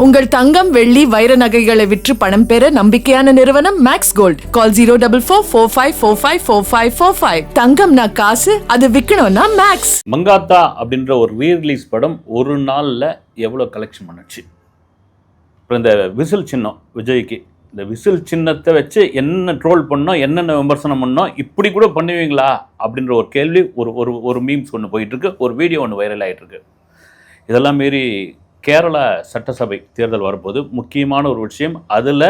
உங்கள் தங்கம் வெள்ளி வைர நகைகளை விற்று பணம் பெற நம்பிக்கையான நிறுவனம் மேக்ஸ் கோல்ட். கால் 04454545545. தங்கம்னா காசு, அது விற்கணும்னா மேக்ஸ். மங்காத்தா அப்படின்ற ஒரு ரீரிலீஸ் படம் ஒரு நாளில் எவ்வளோ கலெக்ஷன் பண்ணுச்சு. அப்புறம் இந்த விசில் சின்னம் விஜய்க்கு, இந்த விசில் சின்னத்தை வச்சு என்ன ட்ரோல் பண்ணோம், என்னென்ன விமர்சனம் பண்ணோம், இப்படி கூட பண்ணுவீங்களா அப்படின்ற ஒரு கேள்வி ஒரு மீம்ஸ் ஒன்று போயிட்டுருக்கு, ஒரு வீடியோ ஒன்று வைரல் ஆகிட்டுருக்கு. இதெல்லாம் மீறி கேரளா சட்டசபை தேர்தல் வரப்போது முக்கியமான ஒரு விஷயம். அதில்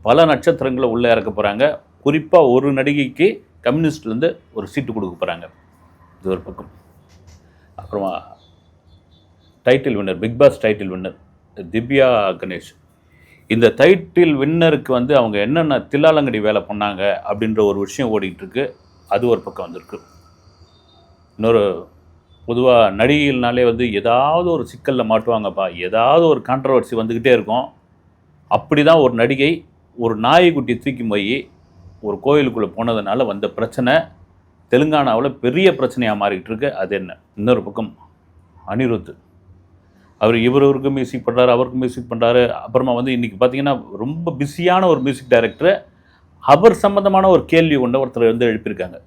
பல நட்சத்திரங்களை உள்ளே இறக்க போகிறாங்க. குறிப்பாக ஒரு நடிகைக்கு கம்யூனிஸ்ட்லேருந்து ஒரு சீட்டு கொடுக்க போகிறாங்க. இது ஒரு பக்கம். அப்புறமா title winner, Bigg Boss title winner Divya Ganesh. இந்த டைட்டில் வின்னருக்கு அவங்க என்னென்ன தில்லாலங்கடி வேலை பண்ணாங்க அப்படின்ற ஒரு விஷயம் ஓடிக்கிட்டுருக்கு. அது ஒரு பக்கம் வந்திருக்கு. இன்னொரு பொதுவாக நடிகைகள்னாலே ஏதாவது ஒரு சிக்கலில் மாட்டுவாங்கப்பா, ஏதாவது ஒரு கான்ட்ரவர்சி வந்துக்கிட்டே இருக்கும். அப்படி தான் ஒரு நடிகை ஒரு நாய்க்குட்டி தூக்கி போய் ஒரு கோயிலுக்குள்ளே போனதுனால வந்த பிரச்சனை தெலுங்கானாவில் பெரிய பிரச்சனையாக மாறிக்கிட்டு இருக்கு. அது என்ன? இன்னொரு பக்கம் அனிருத், இவருக்கு மியூசிக் பண்ணுறாரு, அவருக்கு மியூசிக் பண்ணுறாரு. அப்புறமா இன்றைக்கி பார்த்திங்கன்னா ரொம்ப பிஸியான ஒரு மியூசிக் டைரக்டர், அவர் சம்மந்தமான ஒரு கேள்வி கொண்டு ஒருத்தர் எழுப்பியிருக்காங்க.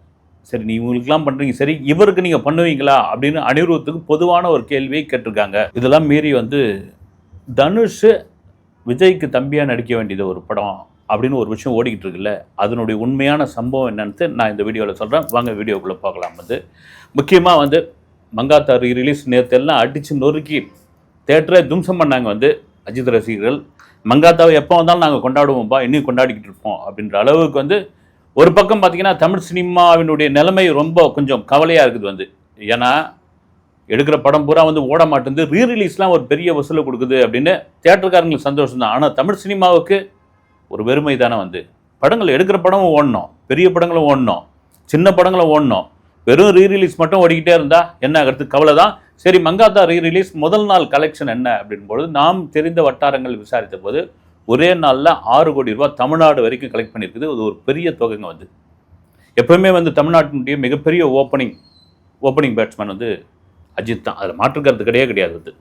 சரி, நீ இவங்களுக்குலாம் பண்ணுறீங்க, சரி இவருக்கு நீங்கள் பண்ணுவீங்களா அப்படின்னு அனிருத்துக்கு பொதுவான ஒரு கேள்வியை கேட்டிருக்காங்க. இதெல்லாம் மீறி தனுஷ் விஜய்க்கு தம்பியாக நடிக்க வேண்டியது ஒரு படம் அப்படின்னு ஒரு விஷயம் ஓடிக்கிட்டு இருக்குல்ல, அதனுடைய உண்மையான சம்பவம் என்னன்னு நான் இந்த வீடியோவில் சொல்கிறேன். வாங்க வீடியோக்குள்ளே பார்க்கலாம். முக்கியமாக மங்காத்தா ரிலீஸ் நேற்று எல்லாம் அடித்து நொறுக்கி தேட்டரை தும்சம் பண்ணாங்க அஜித் ரசிகர்கள். மங்காத்தாவை எப்போ வந்தாலும் நாங்கள் கொண்டாடுவோம்ப்பா, இன்னும் கொண்டாடிக்கிட்டு இருப்போம் அப்படின்ற அளவுக்கு ஒரு பக்கம் பார்த்திங்கன்னா தமிழ் சினிமாவினுடைய நிலைமை ரொம்ப கொஞ்சம் கவலையாக இருக்குது. ஏன்னா எடுக்கிற படம் பூரா ஓட மாட்டேங்குது, ரீரிலீஸ்லாம் ஒரு பெரிய வசூலை கொடுக்குது அப்படின்னு தேட்டருக்காரங்களுக்கு சந்தோஷம் தான். ஆனால் தமிழ் சினிமாவுக்கு ஒரு வெறுமை தானே. படங்கள் எடுக்கிற படமும் ஓடணும், பெரிய படங்களும் ஓடணும், சின்ன படங்களும் ஓடணும். வெறும் ரீரிலீஸ் மட்டும் ஓடிக்கிட்டே இருந்தால் என்ன ஆகிறது? கவலை தான். சரி, மங்காத்தா ரீரிலீஸ் முதல் நாள் கலெக்ஷன் என்ன அப்படின்பொழுது நாம் தெரிந்த வட்டாரங்கள் விசாரித்த போது ஒரே நாளில் 6 கோடி ரூபா தமிழ்நாடு வரைக்கும் கலெக்ட் பண்ணியிருக்குது. அது ஒரு பெரிய தொகைங்க. எப்போவுமே தமிழ்நாட்டினுடைய மிகப்பெரிய ஓப்பனிங் பேட்ஸ்மேன் அஜித் தான், அதில் மாற்றுக்கிறது கிடையாது.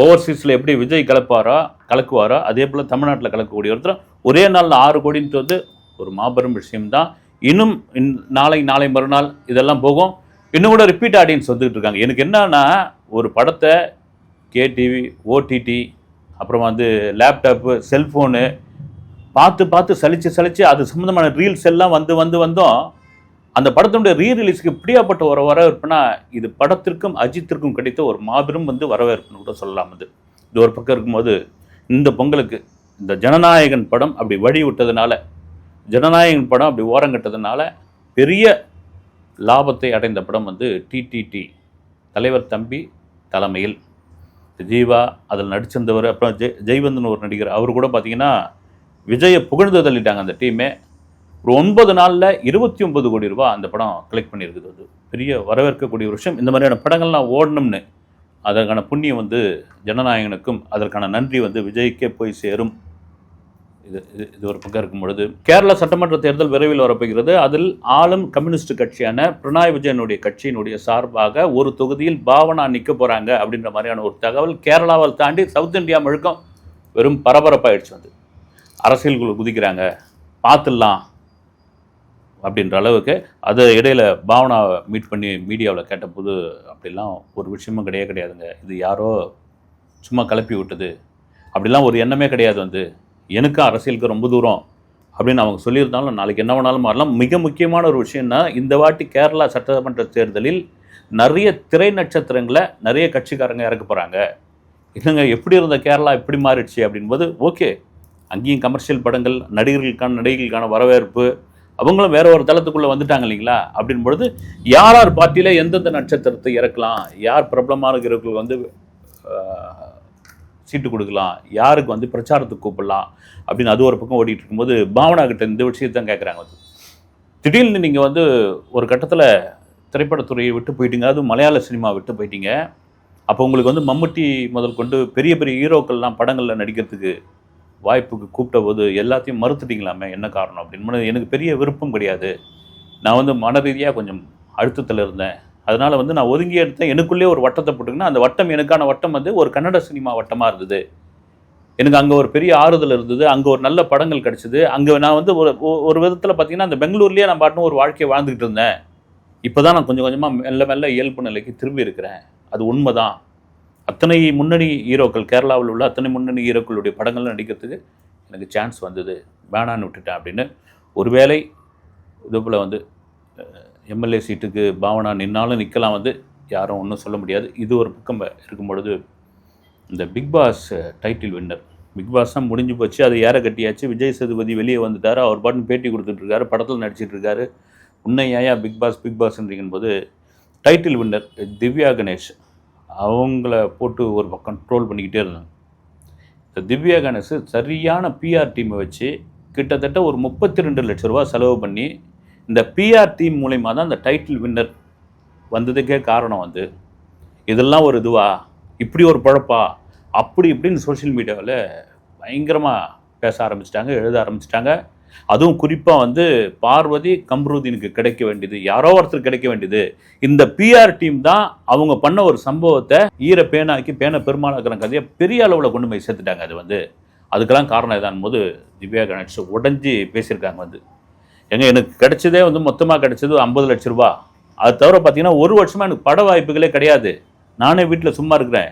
ஓவர்சீஸில் எப்படி விஜய் கலக்குவாரோ அதே போல் தமிழ்நாட்டில் கலக்கக்கூடிய ஒருத்தர் ஒரே நாளில் 6 கோடின்றது ஒரு மாபெரும் விஷயம்தான். இன்னும் நாளை மறுநாள் இதெல்லாம் போகும். இன்னும் கூட ரிப்பீட் ஆடியன்ஸ் வந்துக்கிட்டு இருக்காங்க. எனக்கு என்னன்னா, ஒரு படத்தை கேடிவி, ஓடிடி, அப்புறமா லேப்டாப்பு, செல்ஃபோனு பார்த்து சலிச்சு அது சம்மந்தமான ரீல்ஸ் எல்லாம் வந்தோம். அந்த படத்தினுடைய ரீரிலீஸ்க்கு இப்படியாப்பட்ட ஒரு வரவேற்புனா இது படத்திற்கும் அஜித்திற்கும் கிடைத்த ஒரு மாபெரும் வரவேற்புன்னு கூட சொல்லலாம். இது ஒரு பக்கம் இருக்கும்போது இந்த பொங்கலுக்கு இந்த ஜனநாயகன் படம் அப்படி வழி விட்டதுனால, ஜனநாயகன் படம் அப்படி ஓரங்கட்டதுனால பெரிய லாபத்தை அடைந்த படம் டிடிடி தலைவர் தம்பி தலைமையில் ஜீவா அதில் நடிச்சிருந்தவர். அப்புறம் ஜெய்வந்தன் ஒரு நடிகர், அவர் கூட பார்த்தீங்கன்னா விஜயை புகழ்ந்து தள்ளிட்டாங்க அந்த டீமே. ஒரு 9 நாளில் 29 கோடி ரூபா அந்த படம் கலெக்ட் பண்ணியிருக்குது. அது பெரிய வரவேற்கக்கூடிய ஒரு விஷயம். இந்த மாதிரியான படங்கள்லாம் ஓடணும்னு அதற்கான புண்ணியம் ஜனநாயகனுக்கும் அதற்கான நன்றி விஜய்க்கே போய் சேரும். இது ஒரு பக்கம் இருக்கும் பொழுது கேரளா சட்டமன்ற தேர்தல் விரைவில் வரப்போகிறது. அதில் ஆளும் கம்யூனிஸ்ட் கட்சியான பினராயி விஜயனுடைய கட்சியினுடைய சார்பாக ஒரு தொகுதியில் பாவனா நிற்க போகிறாங்க அப்படின்ற மாதிரியான ஒரு தகவல் கேரளாவில் தாண்டி சவுத் இந்தியா முழுக்கம் வெறும் பரபரப்பாயிடுச்சு. அரசியலுக்குள்ள குதிக்கிறாங்க, பார்த்துடலாம் அப்படின்ற அளவுக்கு. அது இடையில் பாவனாவை மீட் பண்ணி மீடியாவில் கேட்டபோது அப்படிலாம் ஒரு விஷயமும் கிடையாதுங்க, இது யாரோ சும்மா கிளப்பி விட்டது, அப்படிலாம் ஒரு எண்ணமே கிடையாது. எனக்கும் அரசியலுக்கு ரொம்ப தூரம் அப்படின்னு அவங்க சொல்லியிருந்தாலும் நாளைக்கு என்ன வேணாலும் மாறலாம். மிக முக்கியமான ஒரு விஷயம்னா, இந்த வாட்டி கேரளா சட்டமன்ற தேர்தலில் நிறைய திரை நட்சத்திரங்களை நிறைய கட்சிக்காரங்க இறக்க போகிறாங்க. இல்லைங்க, எப்படி இருந்த கேரளா எப்படி மாறிடுச்சு அப்படின்போது ஓகே, அங்கேயும் கமர்ஷியல் படங்கள், நடிகர்களுக்கான வரவேற்பு, அவங்களும் வேற ஒரு தளத்துக்குள்ளே வந்துட்டாங்க இல்லைங்களா. அப்படின் பொழுது யார் பார்ட்டியில் எந்தெந்த நட்சத்திரத்தை இறக்கலாம், யார் பிரபலமான இருக்கிறவங்களுக்கு சீட்டு கொடுக்கலாம், யாருக்கு பிரச்சாரத்துக்கு கூப்பிடலாம் அப்படின்னு அது ஒரு பக்கம் ஓடிட்டு இருக்கும்போது பாவனா கிட்ட இந்த விஷயத்தான் கேட்குறாங்க. திடீர்னு நீங்கள் ஒரு கட்டத்தில் திரைப்படத்துறையை விட்டு போயிட்டீங்க, அதுவும் மலையாள சினிமா விட்டு போயிட்டீங்க. அப்போ உங்களுக்கு மம்முட்டி முதல் கொண்டு பெரிய பெரிய ஹீரோக்கள்லாம் படங்களில் நடிக்கிறதுக்கு வாய்ப்புக்கு கூப்பிட்ட போது எல்லாத்தையும் மறுத்துட்டீங்களாமே, என்ன காரணம் அப்படின்னு. எனக்கு பெரிய விருப்பம் கிடையாது, நான் மன ரீதியாக கொஞ்சம் அழுத்தத்தில் இருந்தேன், அதனால் நான் ஒதுங்கி எடுத்தேன். எனக்குள்ளே ஒரு வட்டத்தை போட்டுங்கன்னா அந்த வட்டம் எனக்கான வட்டம் ஒரு கன்னட சினிமா வட்டமாக இருந்தது. எனக்கு அங்கே ஒரு பெரிய ஆறுதல் இருந்தது, அங்கே ஒரு நல்ல படங்கள் கிடச்சிது. அங்கே நான் வந்து ஒரு விதத்தில் பார்த்தீங்கன்னா அந்த பெங்களூர்லேயே நான் பாட்டுன்னு ஒரு வாழ்க்கையை வாழ்ந்துக்கிட்டு இருந்தேன். இப்போ தான் நான் கொஞ்சம் கொஞ்சமாக மெல்ல மெல்ல இயல்பு நிலைக்கு திரும்பி இருக்கிறேன். அது உண்மை தான். அத்தனை முன்னணி ஹீரோக்கள், கேரளாவில் உள்ள அத்தனை முன்னணி ஹீரோக்களுடைய படங்கள் நடிக்கிறதுக்கு எனக்கு சான்ஸ் வந்தது, வேணான்னு விட்டுட்டேன் அப்படின்னு. ஒருவேளை இதுபோல் வந்து எம்எல்ஏ சீட்டுக்கு பாவனா நின்னாலும் நிற்கலாம், வந்து யாரும் ஒன்றும் சொல்ல முடியாது. இது ஒரு பக்கம் இருக்கும் பொழுது இந்த Bigg Boss title winner, Bigg Boss தான் முடிஞ்சு போச்சு, அது ஏற கட்டியாச்சு. விஜய் சேதுபதி வெளியே வந்துட்டார், அவர் பாட்டுன்னு பேட்டி கொடுத்துட்ருக்காரு, படத்தில் நடிச்சிட்டு இருக்காரு. உன்னை ஏயா பிக் பாஸ்ன்றீங்கன்னு போது டைட்டில் வின்னர் திவ்யா கணேஷ் அவங்கள போட்டு ஒரு பக்கம் ட்ரோல் பண்ணிக்கிட்டே இருந்தாங்க. இந்த திவ்யா கணேஷ் சரியான பிஆர் டீமை வச்சு கிட்டத்தட்ட ஒரு 32 லட்ச ரூபா செலவு பண்ணி இந்த பிஆர் டீம் மூலயமா தான் இந்த டைட்டில் வின்னர் வந்ததுக்கே காரணம் வந்து இதெல்லாம் ஒரு இதுவா, இப்படி ஒரு பழப்பா, அப்படி இப்படின்னு சோஷியல் மீடியாவில் பயங்கரமாக பேச ஆரம்பிச்சிட்டாங்க, எழுத ஆரம்பிச்சிட்டாங்க. அதுவும் குறிப்பாக வந்து பார்வதி கம்ருதீனுக்கு கிடைக்க வேண்டியது, யாரோ ஒருத்தர் கிடைக்க வேண்டியது, இந்த பிஆர் டீம் தான் அவங்க பண்ண ஒரு சம்பவத்தை பேனாக்கி பேனை பெருமாளாக்குற கதையை பெரிய அளவில் கொண்டு போய் சேர்த்துட்டாங்க. அது வந்து அதுக்கெல்லாம் காரணம் இதான் போது திவ்யா கணேஷ் உடஞ்சி பேசியிருக்காங்க. வந்து எனக்கு கிடைச்சதே வந்து மொத்தமாக கிடைச்சது 50 லட்ச ரூபா. அது தவிர பார்த்தீங்கன்னா ஒரு வருஷமாக எனக்கு பட வாய்ப்புகளே கிடையாது, நானே வீட்டில் சும்மா இருக்கிறேன்.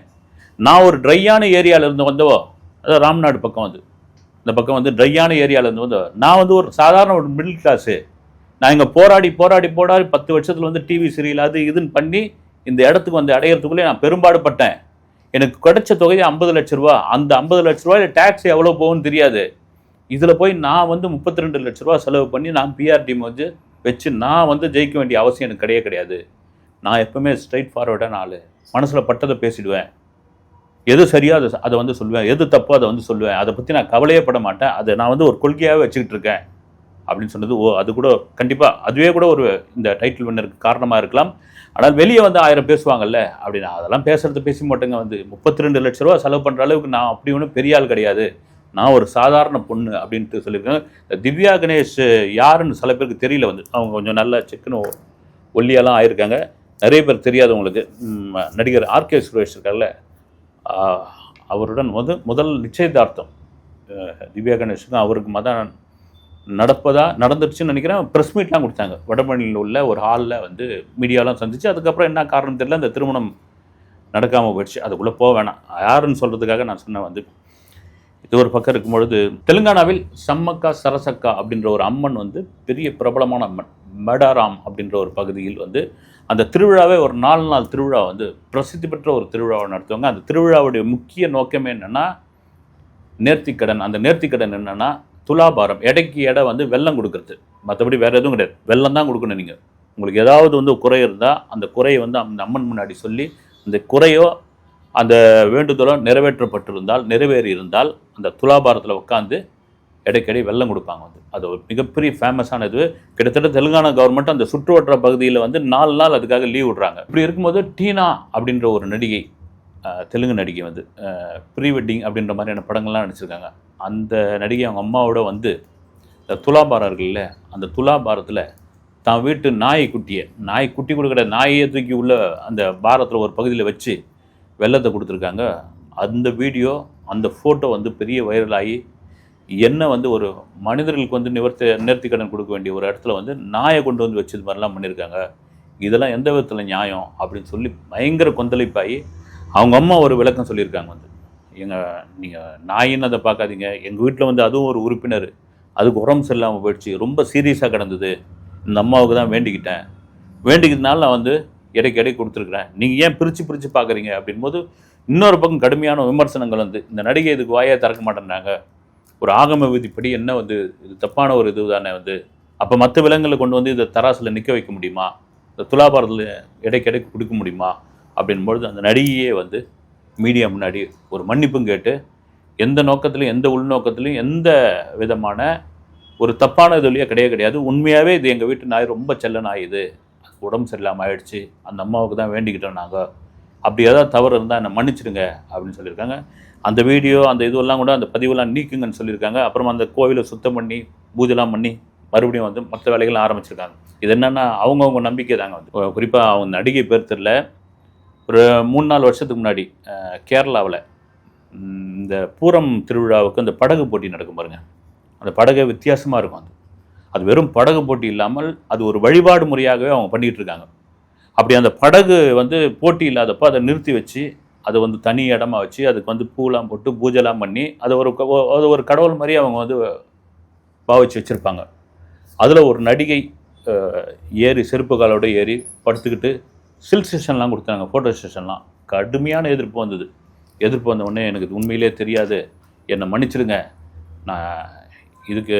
நான் ஒரு ட்ரையான ஏரியாவில் இருந்து வந்தவோ, அதாவது ராம்நாடு பக்கம் வந்து இந்த பக்கம் வந்து ட்ரையான ஏரியாவிலேருந்து வந்தோ, நான் வந்து ஒரு சாதாரண ஒரு மிடில் கிளாஸு. நான் இங்கே போராடி 10 வருஷத்தில் வந்து டிவி சீரியல் அது இதுன்னு பண்ணி இந்த இடத்துக்கு வந்து அடையிறதுக்குள்ளே நான் பெரும்பாடுபட்டேன். எனக்கு கிடைச்ச தொகை 50 லட்ச ரூபா. அந்த 50 லட்ச ரூபாயில் டேக்ஸ் எவ்வளோ போகும்னு தெரியாது. இதில் போய் நான் வந்து 32 லட்ச ரூபா செலவு பண்ணி நான் பிஆர் டீம் வந்து வச்சு நான் வந்து ஜெயிக்க வேண்டிய அவசியம் எனக்கு கிடையாது. நான் எப்பவுமே ஸ்ட்ரைட் ஃபார்வர்டான ஆள், மனசில் பட்டதை பேசிடுவேன், எது சரியா அதை வந்து சொல்லுவேன், எது தப்போ அதை வந்து சொல்லுவேன், அதை பற்றி நான் கவலையே பட மாட்டேன், அதை நான் வந்து ஒரு கொள்கையாகவே வச்சுக்கிட்டு இருக்கேன் அப்படின்னு சொன்னது. அது கூட கண்டிப்பாக அதுவே கூட ஒரு இந்த டைட்டில் வின்னருக்கு காரணமாக இருக்கலாம். ஆனால் வெளியே வந்து 1000 பேசுவாங்கல்ல அப்படின்னு, அதெல்லாம் பேசுறது பேசி மாட்டேங்க. வந்து 32 லட்ச ரூபா செலவு பண்ணுற அளவுக்கு நான் அப்படி ஒன்றும் பெரிய ஆள் கிடையாது, நான் ஒரு சாதாரண பொண்ணு அப்படின்ட்டு சொல்லியிருக்காங்க. திவ்யா கணேஷ் யாருன்னு சில பேருக்கு தெரியல. வந்து அவங்க கொஞ்சம் நல்லா செக்குன்னு ஒல்லியெல்லாம் ஆயிருக்காங்க. நிறைய பேர் தெரியாதவங்களுக்கு நடிகர் ஆர்கே சுரேஷ் இருக்கார்ல, அவருடன் முதல் நிச்சயதார்த்தம் திவ்யா கணேஷுக்கும் அவருக்கு மதம் நடந்துருச்சுன்னு நினைக்கிறேன். ப்ரெஸ் மீட்லாம் கொடுத்தாங்க வடபழனியில் உள்ள ஒரு ஹாலில் வந்து மீடியாலாம் சந்திச்சு. அதுக்கப்புறம் என்ன காரணம் தெரியல, அந்த திருமணம் நடக்காமல் போயிடுச்சு. அதுக்குள்ளே போக வேணாம், யாருன்னு சொல்கிறதுக்காக நான் சொன்னேன். வந்து இது ஒரு பக்கம் இருக்கும் பொழுது தெலுங்கானாவில் சம்மக்கா சரசக்கா அப்படின்ற ஒரு அம்மன் வந்து பெரிய பிரபலமான அம்மன், மேடாராம் அப்படின்ற ஒரு பகுதியில் வந்து அந்த திருவிழாவே ஒரு 4 நாள் திருவிழா வந்து பிரசித்தி பெற்ற ஒரு திருவிழாவை நடத்துவாங்க. அந்த திருவிழாவுடைய முக்கிய நோக்கமே என்னென்னா நேர்த்திக்கடன். அந்த நேர்த்திக்கடன் என்னென்னா துலாபாரம், எடைக்கு எடை வந்து வெல்லம் கொடுக்குறது, மற்றபடி வேறு எதுவும் கிடையாது. வெல்லம் தான் கொடுக்கணும். நீங்கள் உங்களுக்கு ஏதாவது வந்து குறை இருந்தால் அந்த குறையை வந்து அந்த அம்மன் முன்னாடி சொல்லி அந்த குறையோ அந்த வேண்டுதலோ நிறைவேற்றப்பட்டிருந்தால், நிறைவேறி இருந்தால் அந்த துலாபாரத்தில் உட்காந்து இடைக்கடி வெல்லம் கொடுப்பாங்க. வந்து அது ஒரு மிகப்பெரிய ஃபேமஸான இது. கிட்டத்தட்ட தெலுங்கானா கவர்மெண்ட் அந்த சுற்றுவட்டார பகுதியில் வந்து 4 நாள் அதுக்காக லீவ் விடுறாங்க. இப்படி இருக்கும்போது டீனா அப்படின்ற ஒரு நடிகை, தெலுங்கு நடிகை வந்து ப்ரீ வெட்டிங் அப்படின்ற மாதிரியான படங்கள்லாம் நடிச்சிருக்காங்க. அந்த நடிகை அவங்க அம்மாவோட வந்து இந்த துலாபாரம் இருக்குல்ல, அந்த துலாபாரத்தில் தான் வீட்டு நாய் குட்டி கொடுக்குற நாயை தூக்கி உள்ள அந்த பாரத்தில் ஒரு பகுதியில் வச்சு வெள்ளத்தை கொடுத்துருக்காங்க. அந்த வீடியோ அந்த ஃபோட்டோ வந்து பெரிய வைரலாகி என்ன வந்து ஒரு மனிதர்களுக்கு வந்து நேர்த்திக்கடன் கொடுக்க வேண்டிய ஒரு இடத்துல வந்து நாயை கொண்டு வந்து வச்சது மாதிரிலாம் பண்ணியிருக்காங்க. இதெல்லாம் எந்த விதத்தில் நியாயம் அப்படின்னு சொல்லி பயங்கர கொந்தளிப்பாகி அவங்க அம்மா ஒரு விளக்கம் சொல்லியிருக்காங்க. வந்து நீங்கள் நாயின்னு அதை பார்க்காதீங்க, எங்கள் வீட்டில் வந்து அதுவும் ஒரு உறுப்பினர், அதுக்கு உடம்பு சரியில்லாமல் போயிடுச்சு, ரொம்ப சீரியஸாக கிடந்தது, இந்த அம்மாவுக்கு தான் வேண்டிக்கிறதுனால நான் வந்து இடைக்கு கொடுத்துருக்குறேன், நீங்கள் ஏன் பிரித்து பார்க்குறீங்க அப்படின்போது இன்னொரு பக்கம் கடுமையான விமர்சனங்கள் வந்து இந்த நடிகை இதுக்கு வாயை திறக்க மாட்டேன்னாங்க, ஒரு ஆகம விதிப்படி என்ன வந்து இது தப்பான ஒரு இது தானே, வந்து அப்போ மற்ற விலங்குகளை கொண்டு வந்து இதை தராசில் நிற்க வைக்க முடியுமா, இந்த துலாபாரத்தில் இடைக்கு கொடுக்க முடியுமா அப்படின்பொழுது அந்த நடிகையே வந்து மீடியா முன்னாடி ஒரு மன்னிப்பும் கேட்டு எந்த நோக்கத்திலையும் எந்த உள்நோக்கத்திலையும் எந்த விதமான ஒரு தப்பான இதுலையே கிடையாது, உண்மையாகவே இது எங்கள் வீட்டு நாய் ரொம்ப செல்ல நாய், இது உடம்பு சரியில்லாமல் ஆயிடுச்சு, அந்த அம்மாவுக்கு தான் வேண்டிக்கிட்டோம் நாங்கள், அப்படி ஏதாவது தவறு இருந்தால் என்னை மன்னிச்சிடுங்க அப்படின்னு சொல்லியிருக்காங்க. அந்த வீடியோ அந்த இதுவெல்லாம் கூட அந்த பதிவெல்லாம் நீக்குங்கன்னு சொல்லியிருக்காங்க. அப்புறமா அந்த கோவிலை சுத்தம் பண்ணி பூஜைலாம் பண்ணி மறுபடியும் வந்து மற்ற வேலைகள் ஆரம்பிச்சிருக்காங்க. இது என்னென்னா அவங்கவுங்க நம்பிக்கை தாங்க. வந்து குறிப்பாக அவங்க நடிகை பேர் தெரியல, ஒரு 3-4 வருஷத்துக்கு முன்னாடி கேரளாவில் இந்த பூரம் திருவிழாவுக்கு அந்த படகு போட்டி நடக்கும் பாருங்கள். அந்த படகு வித்தியாசமாக இருக்கும். அது வெறும் படகு போட்டி இல்லாமல் அது ஒரு வழிபாடு முறையாகவே அவங்க பண்ணிகிட்டு இருக்காங்க. அப்படி அந்த படகு வந்து போட்டி இல்லாதப்போ அதை நிறுத்தி வச்சு அதை வந்து தனி இடமா வச்சு அதுக்கு வந்து பூலாம் போட்டு பூஜைலாம் பண்ணி அதை ஒரு கடவுள் மாதிரி அவங்க வந்து பாவிச்சு வச்சுருப்பாங்க. அதில் ஒரு நடிகை ஏறி செருப்பு காலோடு ஏறி படுத்துக்கிட்டு சில்க் செஷன்லாம் கொடுத்தாங்க, ஃபோட்டோ செஷன்லாம். கடுமையான எதிர்ப்பு வந்தது. எதிர்ப்பு வந்த உடனே எனக்கு உண்மையிலே தெரியாது, என்னை மன்னிச்சிடுங்க, இதுக்கு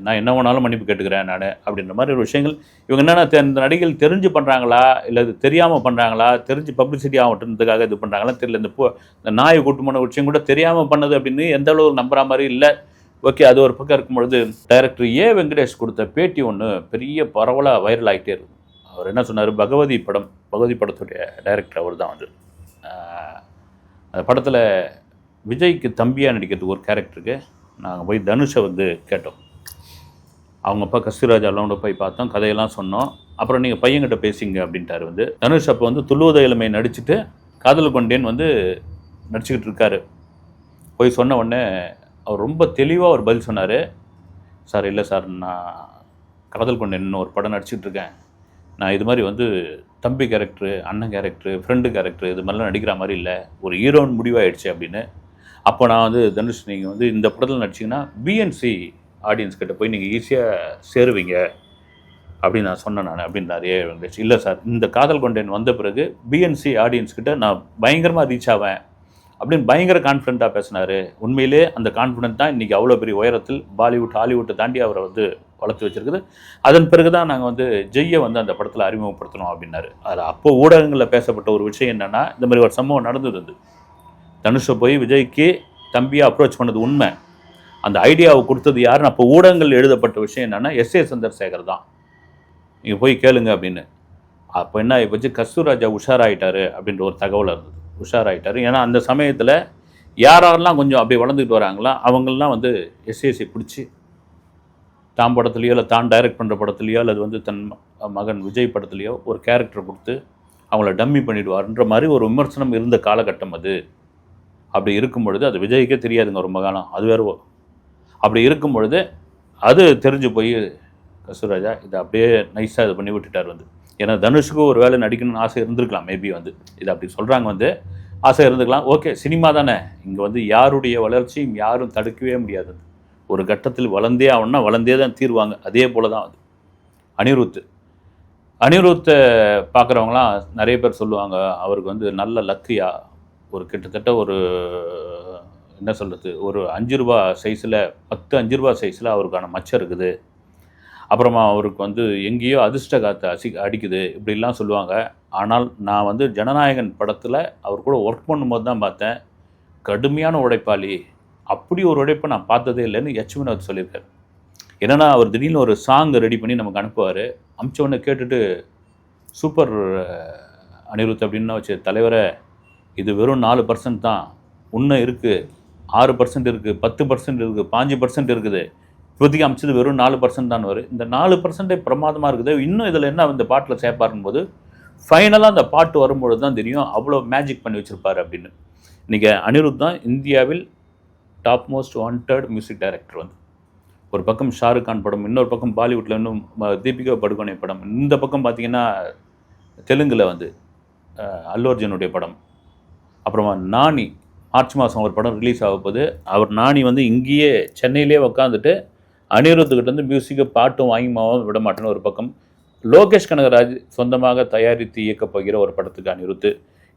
நான் என்ன வேணாலும் மன்னிப்பு கேட்டுக்கிறேன் நான் அப்படின்ற மாதிரி ஒரு விஷயங்கள். இவங்க என்னென்னா இந்த நடிகைகள் தெரிஞ்சு பண்ணுறாங்களா இல்லை இது தெரியாமல் பண்ணுறாங்களா, தெரிஞ்சு பப்ளிசிட்டி ஆகட்டுன்றதுக்காக இது பண்ணுறாங்களா தெரியல. இந்த நாயை கூட்டு போன விஷயம் கூட தெரியாமல் பண்ணது அப்படின்னு எந்த அளவு நம்புற மாதிரி இல்லை. ஓகே, அது ஒரு பக்கம் இருக்கும்பொழுது டைரக்டர் ஏ வெங்கடேஷ் கொடுத்த பேட்டி ஒன்று பெரிய பரவலாக வைரல் ஆகிட்டே இருக்கும். அவர் என்ன சொன்னார், பகவதி படத்துடைய டைரக்டர் அவர் தான் வந்து அந்த படத்தில் விஜய்க்கு தம்பியாக நடிக்கிறதுக்கு ஒரு கேரக்டருக்கு நாங்கள் போய் தனுஷை வந்து கேட்டோம். அவங்க அப்பா கஸ்தூராஜாவோட போய் பார்த்தோம், கதையெல்லாம் சொன்னோம். அப்புறம் நீங்கள் பையன்கிட்ட பேசிங்க அப்படின்ட்டார் வந்து. தனுஷ் அப்போ வந்து துள்ளுவத இளமை நடிச்சுட்டு காதல் கொண்டேன் வந்து நடிச்சுக்கிட்டு இருக்காரு. போய் சொன்ன உடனே அவர் ரொம்ப தெளிவாக ஒரு பதில் சொன்னார். சார் இல்லை சார், நான் காதல் கொண்டேன்னு ஒரு படம் நடிச்சிட்டு இருக்கேன். நான் இது மாதிரி வந்து தம்பி கேரக்டரு, அண்ணன் கேரக்டரு, ஃப்ரெண்டு கேரக்டரு இது மாதிரிலாம் நடிக்கிற மாதிரி இல்லை, ஒரு ஹீரோன்னு முடிவாயிடுச்சு அப்படின்னு. அப்போ நான் வந்து தனுஷ், நீங்கள் வந்து இந்த படத்தில் நடிச்சிங்கன்னா பிஎன்சி ஆடியன்ஸ் கிட்ட போய் நீங்கள் ஈஸியாக சேருவீங்க அப்படின்னு நான் சொன்னேன் நான் அப்படின்னாரு ஏ வெங்கடேஷ். இல்லை சார், இந்த காதல் கொண்டேன் வந்த பிறகு பிஎன்சி ஆடியன்ஸ் கிட்ட நான் பயங்கரமாக ரீச் ஆவேன் அப்படின்னு பயங்கர கான்ஃபிடென்ட்டாக பேசினார். உண்மையிலே அந்த கான்ஃபிடென்ட் தான் இன்றைக்கி அவ்வளோ பெரிய உயரத்தில் பாலிவுட் ஹாலிவுட்டை தாண்டி அவரை வந்து வளர்த்து வச்சுருக்குது. அதன் பிறகு தான் நாங்கள் வந்து ஜெய்யை வந்து அந்த படத்தில் அறிமுகப்படுத்தணும் அப்படின்னாரு. அது அப்போ ஊடகங்களில் பேசப்பட்ட ஒரு விஷயம் என்னென்னா, இந்த மாதிரி ஒரு சம்பவம் நடந்தது. தனுஷை போய் விஜய்க்கு தம்பியை அப்ரோச் பண்ணது உண்மை. அந்த ஐடியாவை கொடுத்தது யாருன்னு அப்போ ஊடகங்கள் எழுதப்பட்ட விஷயம் என்னென்னா எஸ்ஏ சந்திரசேகர் தான், நீங்கள் போய் கேளுங்க அப்படின்னு. அப்போ என்ன ஆகிப்போச்சு, கஸ்தூராஜா உஷாராயிட்டாரு அப்படின்ற ஒரு தகவல் இருந்தது. உஷாராயிட்டார். ஏன்னா அந்த சமயத்தில் யாரெல்லாம் கொஞ்சம் அப்படி வளர்ந்துக்கிட்டு வராங்களோ அவங்களெலாம் வந்து எஸ்ஏசி பிடிச்சி தான் படத்துலையோ இல்லை தான் டைரக்ட் பண்ணுற படத்துலையோ அல்லது வந்து தன் மகன் விஜய் படத்துலையோ ஒரு கேரக்டர் கொடுத்து அவங்கள டம்மி பண்ணிவிடுவார்ன்ற மாதிரி ஒரு விமர்சனம் இருந்த காலகட்டம் அது. அப்படி இருக்கும் பொழுது அது விஜய்க்கே தெரியாதுங்க ரொம்ப காலம், அது வேறு. அப்படி இருக்கும் பொழுது அது தெரிஞ்சு போய் கஸ்தூராஜா இதை அப்படியே நைஸாக இது பண்ணி விட்டுட்டார் வந்து. ஏன்னா தனுஷுக்கு ஒரு வேலை நடிக்கணும்னு ஆசை இருந்திருக்கலாம், மேபி வந்து இது அப்படி சொல்கிறாங்க வந்து ஆசை இருந்துக்கலாம். ஓகே, சினிமா தானே, இங்கே வந்து யாருடைய வளர்ச்சியும் யாரும் தடுக்கவே முடியாது. ஒரு கட்டத்தில் வளர்ந்தே ஆகணும்னா வளர்ந்தே தான் தீர்வாங்க. அதே போல் தான் அது அனிருத்தை பார்க்குறவங்களாம் நிறைய பேர் சொல்லுவாங்க, அவருக்கு வந்து நல்ல லக்கியா ஒரு கிட்டத்தட்ட ஒரு என்ன சொல்கிறது, ஒரு 5 ரூபா சைஸில் 10 5 ரூபா சைஸில் அவருக்கான மச்சம் இருக்குது, அப்புறமா அவருக்கு வந்து எங்கேயோ அதிர்ஷ்ட காற்று அடிக்குது இப்படிலாம் சொல்லுவாங்க. ஆனால் நான் வந்து ஜனநாயகன் படத்தில் அவர் கூட ஒர்க் பண்ணும்போது தான் பார்த்தேன், கடுமையான உழைப்பாளி, அப்படி ஒரு உழைப்பை நான் பார்த்ததே இல்லைன்னு எச் வினோத் சொல்லியிருக்காரு. என்னென்னா அவர் திடீர்னு ஒரு சாங் ரெடி பண்ணி நமக்கு அனுப்புவார். அமிச்சோடனே கேட்டுட்டு சூப்பர் அனிருத் அப்படின்னு வச்சு, தலைவரை இது வெறும் 4% தான், இன்னும் இருக்குது 6% இருக்குது, 10% இருக்குது, 5% இருக்குது, இப்போதைக்கு அமைச்சது வெறும் 4% தான் வரும். இந்த 4% பிரமாதமாக இருக்குது, இன்னும் இதில் என்ன இந்த பாட்டில் சேர்ப்பாருன்னு போது ஃபைனலாக அந்த பாட்டு வரும்பொழுது தான் தெரியும் அவ்வளோ மேஜிக் பண்ணி வச்சுருப்பார் அப்படின்னு. இன்றைக்கி அனிருத் தான் இந்தியாவில் top most wanted music director. வந்து ஒரு பக்கம் ஷாருக் கான் படம், இன்னொரு பக்கம் பாலிவுட்டில் இன்னும் தீபிகா படுகோனே படம், இந்த பக்கம் பார்த்திங்கன்னா தெலுங்கில் வந்து அல்லு அர்ஜுனுடைய படம், அப்புறமா நானி மார்ச் மாதம் ஒரு படம் ரிலீஸ் ஆக போகுது. அவர் நானி வந்து இங்கேயே சென்னையிலே உட்காந்துட்டு அனிருத்துக்கிட்ட வந்து மியூசிக்கை பாட்டும் வாங்கிமாவும் விட மாட்டேன்னு ஒரு பக்கம். லோகேஷ் கனகராஜ் சொந்தமாக தயாரித்து இயக்கப் போகிற ஒரு படத்துக்கு அனிருத்.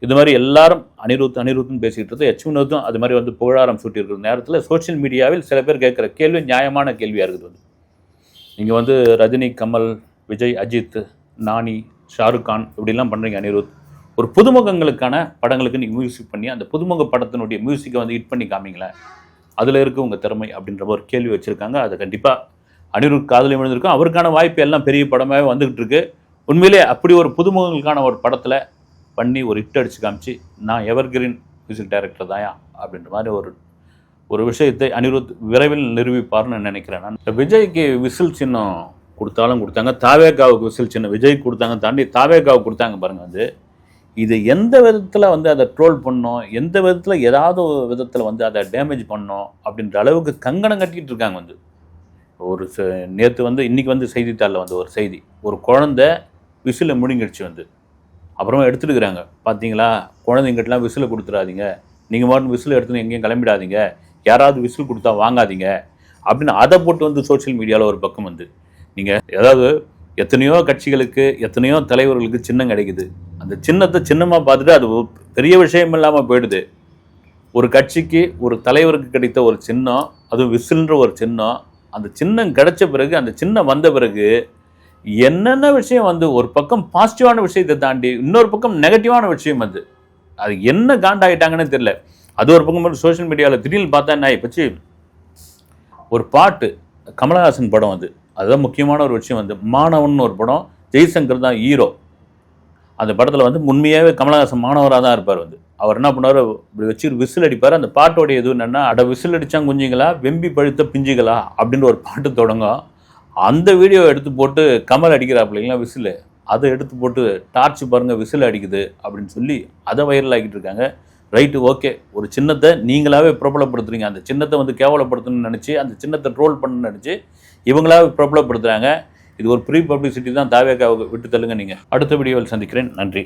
இது மாதிரி எல்லாரும் அனிருத்துன்னு பேசிக்கிட்டு இருந்து எச் வினோத்தும் அது மாதிரி வந்து புகழாரம் சூட்டியிருக்கிற நேரத்தில் சோஷியல் மீடியாவில் சில பேர் கேட்குற கேள்வி நியாயமான கேள்வியாக இருக்குது. வந்து இங்கே வந்து ரஜினி, கமல், விஜய், அஜித், நானி, ஷாருக் கான் இப்படிலாம் பண்ணுறீங்க. அனிருத் ஒரு புதுமுகங்களுக்கான படங்களுக்கு நீங்கள் மியூசிக் பண்ணி அந்த புதுமுக படத்தினுடைய மியூசிக்கை வந்து ஹிட் பண்ணி காமிங்களேன், அதில் இருக்க உங்கள் திறமை அப்படின்ற ஒரு கேள்வி வச்சுருக்காங்க. அதை கண்டிப்பாக அனிருத் காதலி விழுந்திருக்கும். அவருக்கான வாய்ப்பு எல்லாம் பெரிய படமாகவே வந்துகிட்டு இருக்கு. உண்மையிலே அப்படி ஒரு புதுமுகங்களுக்கான ஒரு படத்தில் பண்ணி ஒரு ஹிட் அடித்து காமிச்சு நான் எவர்கிரீன் மியூசிக் டைரக்டர் தாயா அப்படின்ற மாதிரி ஒரு விஷயத்தை அனிருத் விரைவில் நிரூபிப்பார்னு நினைக்கிறேன் நான். விஜய்க்கு விசில் சின்னம் கொடுத்தாலும் கொடுத்தாங்க, தாவேகாவுக்கு விசில் சின்னம் விஜய் கொடுத்தாங்க தாண்டி தாவேகாவுக்கு கொடுத்தாங்க பாருங்கள். வந்து இது எந்த விதத்தில் வந்து அதை ட்ரோல் பண்ணோம், எந்த விதத்தில் ஏதாவது ஒரு விதத்தில் வந்து அதை டேமேஜ் பண்ணோம் அப்படின்ற அளவுக்கு கங்கணம் கட்டிகிட்டு இருக்காங்க. வந்து ஒரு நேற்று வந்து இன்றைக்கி வந்து செய்தித்தாளில் வந்து ஒரு செய்தி, ஒரு குழந்தை விசிலை முழுங்கிடுச்சு வந்து, அப்புறமா எடுத்துட்டுக்கிறாங்க. பார்த்தீங்களா, குழந்தைங்கிட்டலாம் விசிலை கொடுத்துடாதீங்க, நீங்கள் மட்டும் விசில் எடுத்துன்னு எங்கேயும் கிளம்பிடாதீங்க, யாராவது விசில் கொடுத்தா வாங்காதீங்க அப்படின்னு அதை போட்டு வந்து சோஷியல் மீடியாவில் ஒரு பக்கம் வந்து நீங்கள் அதாவது எத்தனையோ கட்சிகளுக்கு எத்தனையோ தலைவர்களுக்கு சின்னம் கிடைக்குது, அந்த சின்னத்தை சின்னமாக பார்த்துட்டு அது பெரிய விஷயம் இல்லாமல் போயிடுது. ஒரு கட்சிக்கு ஒரு தலைவருக்கு கிடைத்த ஒரு சின்னம், அதுவும் விசில்ன்ற ஒரு சின்னம், அந்த சின்னம் கிடைச்ச பிறகு அந்த சின்னம் வந்த பிறகு என்னென்ன விஷயம் வந்து ஒரு பக்கம் பாசிட்டிவான விஷயத்தை தாண்டி இன்னொரு பக்கம் நெகட்டிவான விஷயம் வந்து அது என்ன காண்டாயிட்டாங்கன்னு தெரியல. அது ஒரு பக்கம் மட்டும் சோஷியல் மீடியாவில் திடீர்னு பார்த்தா என்ன ஆகிப்போச்சு, ஒரு பாட்டு கமலஹாசன் படம் வந்து அதுதான் முக்கியமான ஒரு விஷயம் வந்து மாணவன் ஒரு படம், ஜெய்சங்கர் தான் ஹீரோ. அந்த படத்தில் வந்து உண்மையாகவே கமலஹாசன் மாணவராக தான் இருப்பார். வந்து அவர் என்ன பண்ணார், இப்படி வச்சு விசில் அடிப்பார். அந்த பாட்டோடைய இது என்னென்னா, அட விசில் அடித்தா குஞ்சுங்களா வெம்பி பழுத்த பிஞ்சுகளா அப்படின்ற ஒரு பாட்டு தொடங்கும். அந்த வீடியோவை எடுத்து போட்டு கமல் அடிக்கிறாப்பிள்ளைங்களா விசில், அதை எடுத்து போட்டு டார்ச் பாருங்கள் விசில் அடிக்குது அப்படின்னு சொல்லி அதை வைரல் ஆகிட்டு இருக்காங்க. ரைட்டு, ஓகே, ஒரு சின்னத்தை நீங்களாவே பிரபலப்படுத்துறீங்க, அந்த சின்னத்தை வந்து கேவலப்படுத்தணும்னு நினச்சி அந்த சின்னத்தை ட்ரோல் பண்ணணும்னு நினச்சி இவங்களாவே பிரபலப்படுத்துகிறாங்க. இது ஒரு ப்ரீ பப்ளிசிட்டி தான். தாவேக்காவை விட்டு தள்ளுங்க. நீங்கள் அடுத்த வீடியோவில் சந்திக்கிறேன். நன்றி.